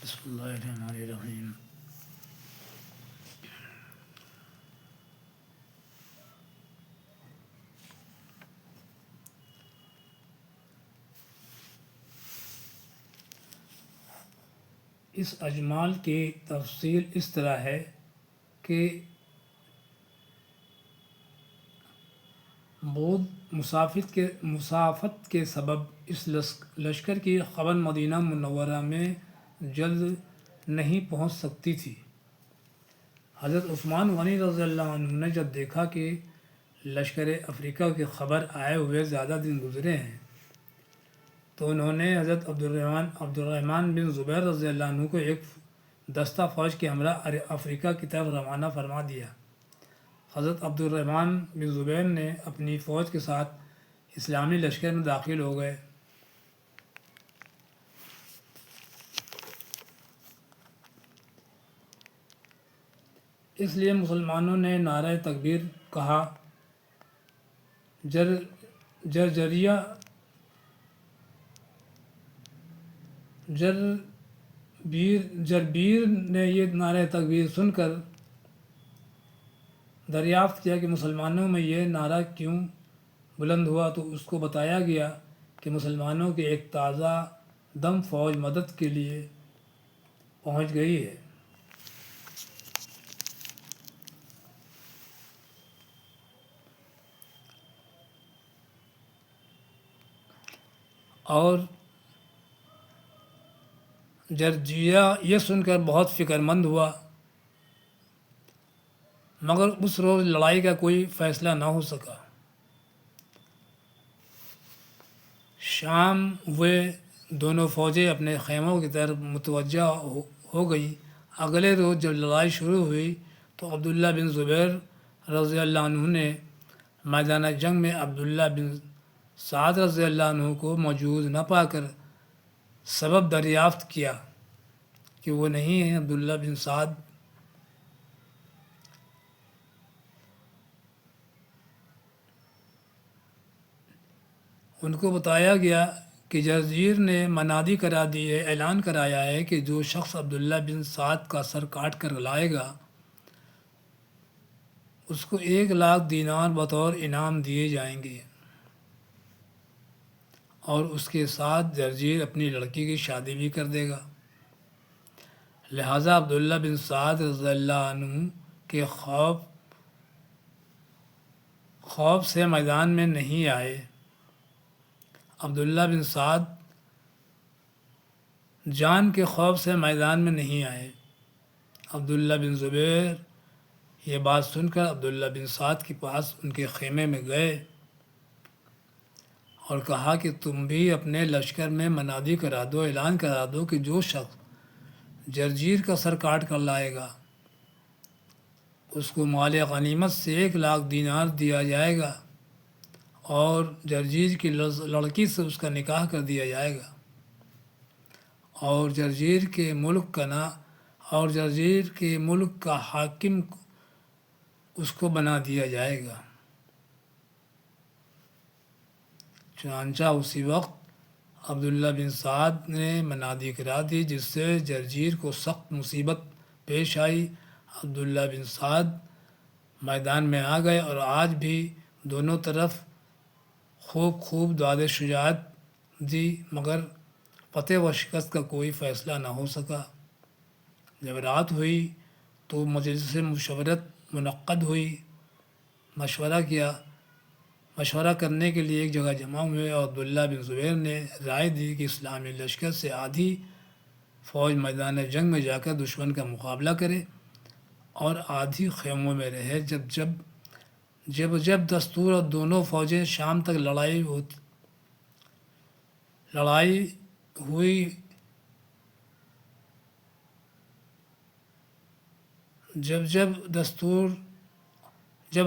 بسم اللہ الرحمن الرحیم۔ اس اجمال کی تفصیل اس طرح ہے کہ بود مسافت کے سبب اس لشکر کی خبر مدینہ منورہ میں جلد نہیں پہنچ سکتی تھی۔ حضرت عثمان غنی رضی اللہ عنہ نے جب دیکھا کہ لشکر افریقہ کی خبر آئے ہوئے زیادہ دن گزرے ہیں تو انہوں نے حضرت عبدالرحمن بن زبیر رضی اللہ عنہ کو ایک دستہ فوج کے ہمراہ افریقہ کی طرف روانہ فرما دیا۔ حضرت عبدالرحمن بن زبیر نے اپنی فوج کے ساتھ اسلامی لشکر میں داخل ہو گئے۔ اس لیے مسلمانوں نے نعرہ تکبیر کہا۔ جربیر نے یہ نعرہ تکبیر سن کر دریافت کیا کہ مسلمانوں میں یہ نعرہ کیوں بلند ہوا، تو اس کو بتایا گیا کہ مسلمانوں کی ایک تازہ دم فوج مدد کے لیے پہنچ گئی ہے۔ اور جرجیہ یہ سن کر بہت فکر مند ہوا، مگر اس روز لڑائی کا کوئی فیصلہ نہ ہو سکا۔ شام ہوئے دونوں فوجیں اپنے خیموں کی طرف متوجہ ہو گئی۔ اگلے روز جب لڑائی شروع ہوئی تو عبداللہ بن زبیر رضی اللہ عنہ نے میدان جنگ میں عبداللہ بن سعد رضی اللہ عنہ کو موجود نہ پا کر سبب دریافت کیا کہ وہ نہیں ہیں عبداللہ بن سعد۔ ان کو بتایا گیا کہ جرجیر نے منادی کرا دی ہے، اعلان کرایا ہے کہ جو شخص عبداللہ بن سعد کا سر کاٹ کر لائے گا اس کو 1,00,000 دینار بطور انعام دیے جائیں گے، اور اس کے ساتھ جرجیر اپنی لڑکی کی شادی بھی کر دے گا۔ لہٰذا عبداللہ بن سعد رضی اللہ عنہ کے خوف سے میدان میں نہیں آئے۔ عبداللہ بن سعد جان کے خوف سے میدان میں نہیں آئے۔ عبداللہ بن زبیر یہ بات سن کر عبداللہ بن سعد کے پاس ان کے خیمے میں گئے اور کہا کہ تم بھی اپنے لشکر میں منادی کرا دو، اعلان کرا دو کہ جو شخص جرجیر کا سر کاٹ کر لائے گا اس کو مال غنیمت سے 1,00,000 دینار دیا جائے گا، اور جرجیر کی لڑکی سے اس کا نکاح کر دیا جائے گا، اور جرجیر کے ملک کا حاکم اس کو بنا دیا جائے گا۔ چنانچہ اسی وقت عبداللہ بن سعد نے منادی کرا دی، جس سے جرجیر کو سخت مصیبت پیش آئی۔ عبداللہ بن سعد میدان میں آ گئے اور آج بھی دونوں طرف خوب داد شجاعت دی، مگر فتح و شکست کا کوئی فیصلہ نہ ہو سکا۔ جب رات ہوئی تو مجلس مشورت منعقد ہوئی۔ مشورہ کرنے کے لیے ایک جگہ جمع ہوئے اور عبداللہ بن زبیر نے رائے دی کہ اسلامی لشکر سے آدھی فوج میدان جنگ میں جا کر دشمن کا مقابلہ کرے اور آدھی خیموں میں رہے۔ جب دستور اور دونوں فوجیں شام تک لڑائی ہوئی، جب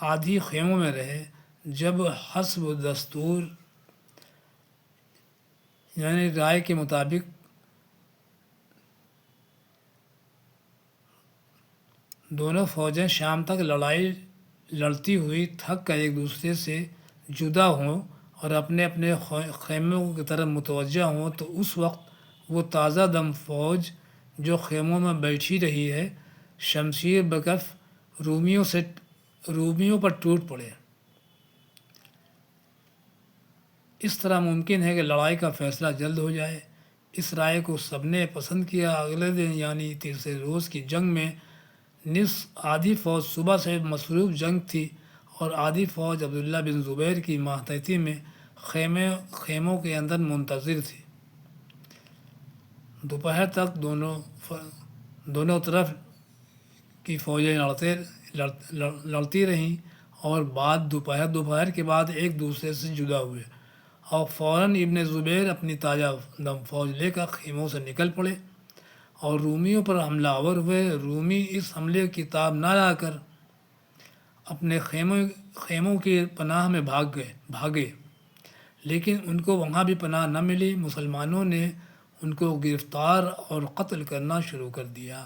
آدھی خیموں میں رہے، جب حسب دستور یعنی رائے کے مطابق دونوں فوجیں شام تک لڑائی لڑتی ہوئی تھک کر ایک دوسرے سے جدا ہوں اور اپنے اپنے خیموں کی طرف متوجہ ہوں، تو اس وقت وہ تازہ دم فوج جو خیموں میں بیٹھی رہی ہے شمشیر بکف رومیوں پر ٹوٹ پڑے۔ اس طرح ممکن ہے کہ لڑائی کا فیصلہ جلد ہو جائے۔ اس رائے کو سب نے پسند کیا۔ اگلے دن یعنی تیسرے روز کی جنگ میں آدھی فوج صبح سے مصروف جنگ تھی اور آدھی فوج عبداللہ بن زبیر کی ماتحتی میں خیموں کے اندر منتظر تھی۔ دوپہر تک دونوں طرف کی فوجیں لڑتی رہیں اور دوپہر کے بعد ایک دوسرے سے جدا ہوئے اور فوراً ابن زبیر اپنی تازہ دم فوج لے کر خیموں سے نکل پڑے اور رومیوں پر حملہ آور ہوئے۔ رومی اس حملے کی تاب نہ لا کر اپنے خیموں کی پناہ میں بھاگے، لیکن ان کو وہاں بھی پناہ نہ ملی۔ مسلمانوں نے ان کو گرفتار اور قتل کرنا شروع کر دیا۔